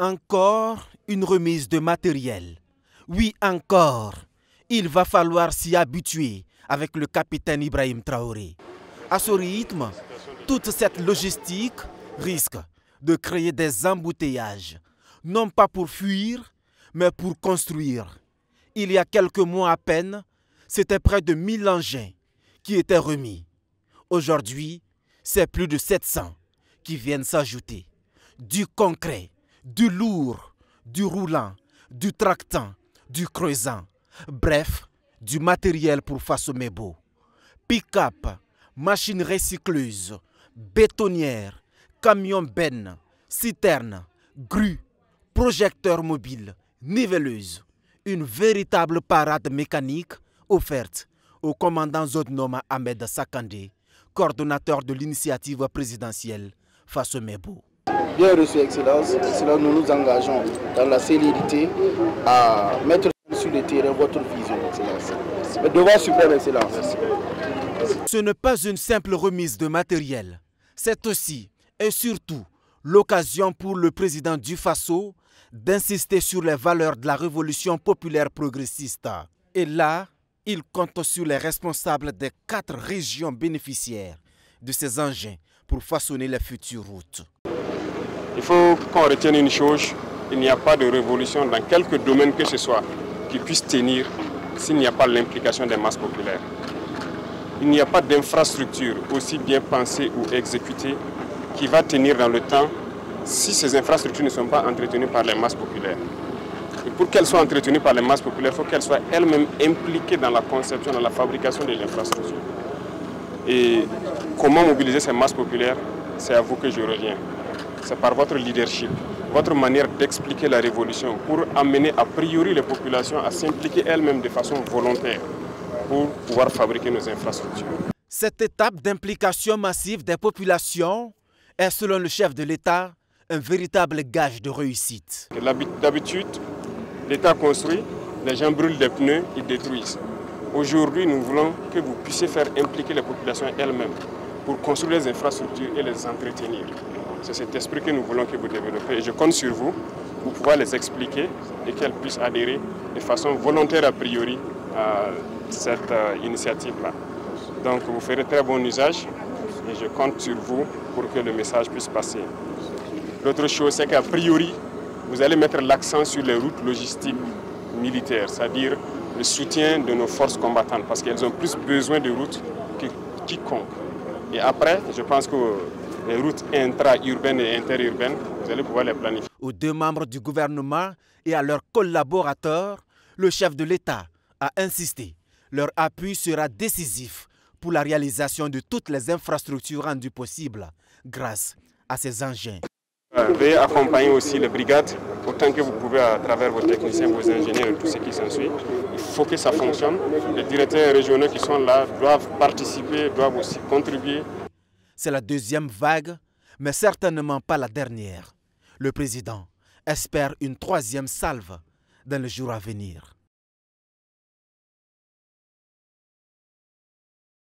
Encore une remise de matériel. Oui, encore. Il va falloir s'y habituer avec le capitaine Ibrahim Traoré. À ce rythme, toute cette logistique risque de créer des embouteillages, non pas pour fuir, mais pour construire. Il y a quelques mois à peine, c'était près de 1000 engins qui étaient remis. Aujourd'hui, c'est plus de 700 qui viennent s'ajouter. Du concret, du lourd, du roulant, du tractant, du creusant. Bref, du matériel pour Faso-Mebo. Pick-up, machines recycleuses, bétonnières, camions bennes, citernes, grues, projecteurs mobiles, niveleuses. Une véritable parade mécanique offerte au commandant Zodnoma Ahmed Sakandé, coordonnateur de l'initiative présidentielle Faso-Mebo. Bien reçu, Excellence. Excellence, nous nous engageons dans la célérité à mettre sur le terrain votre vision, Excellence. Le devoir suprême, Excellence. Ce n'est pas une simple remise de matériel. C'est aussi et surtout l'occasion pour le président du Faso d'insister sur les valeurs de la révolution populaire progressiste. Et là, il compte sur les responsables des 4 régions bénéficiaires de ces engins pour façonner les futures routes. Il faut qu'on retienne une chose, il n'y a pas de révolution dans quelque domaine que ce soit qui puisse tenir s'il n'y a pas l'implication des masses populaires. Il n'y a pas d'infrastructure aussi bien pensée ou exécutée qui va tenir dans le temps si ces infrastructures ne sont pas entretenues par les masses populaires. Et pour qu'elles soient entretenues par les masses populaires, il faut qu'elles soient elles-mêmes impliquées dans la conception, dans la fabrication de l'infrastructure. Et comment mobiliser ces masses populaires, c'est à vous que je reviens. C'est par votre leadership, votre manière d'expliquer la révolution pour amener a priori les populations à s'impliquer elles-mêmes de façon volontaire pour pouvoir fabriquer nos infrastructures. Cette étape d'implication massive des populations est, selon le chef de l'État, un véritable gage de réussite. D'habitude, l'État construit, les gens brûlent des pneus, ils détruisent. Aujourd'hui, nous voulons que vous puissiez faire impliquer les populations elles-mêmes pour construire les infrastructures et les entretenir. C'est cet esprit que nous voulons que vous développez. Et je compte sur vous pour pouvoir les expliquer et qu'elles puissent adhérer de façon volontaire a priori à cette initiative-là. Donc vous ferez très bon usage et je compte sur vous pour que le message puisse passer. L'autre chose, c'est qu'a priori, vous allez mettre l'accent sur les routes logistiques militaires, c'est-à-dire le soutien de nos forces combattantes, parce qu'elles ont plus besoin de routes que quiconque. Et après, je pense que les routes intra-urbaines et interurbaines, vous allez pouvoir les planifier. Aux 2 membres du gouvernement et à leurs collaborateurs, le chef de l'État a insisté. Leur appui sera décisif pour la réalisation de toutes les infrastructures rendues possibles grâce à ces engins. Veuillez accompagner aussi les brigades autant que vous pouvez à travers vos techniciens, vos ingénieurs et tout ce qui s'ensuit. Il faut que ça fonctionne. Les directeurs régionaux qui sont là doivent participer, doivent aussi contribuer. C'est la 2e vague, mais certainement pas la dernière. Le président espère une 3e salve dans les jours à venir.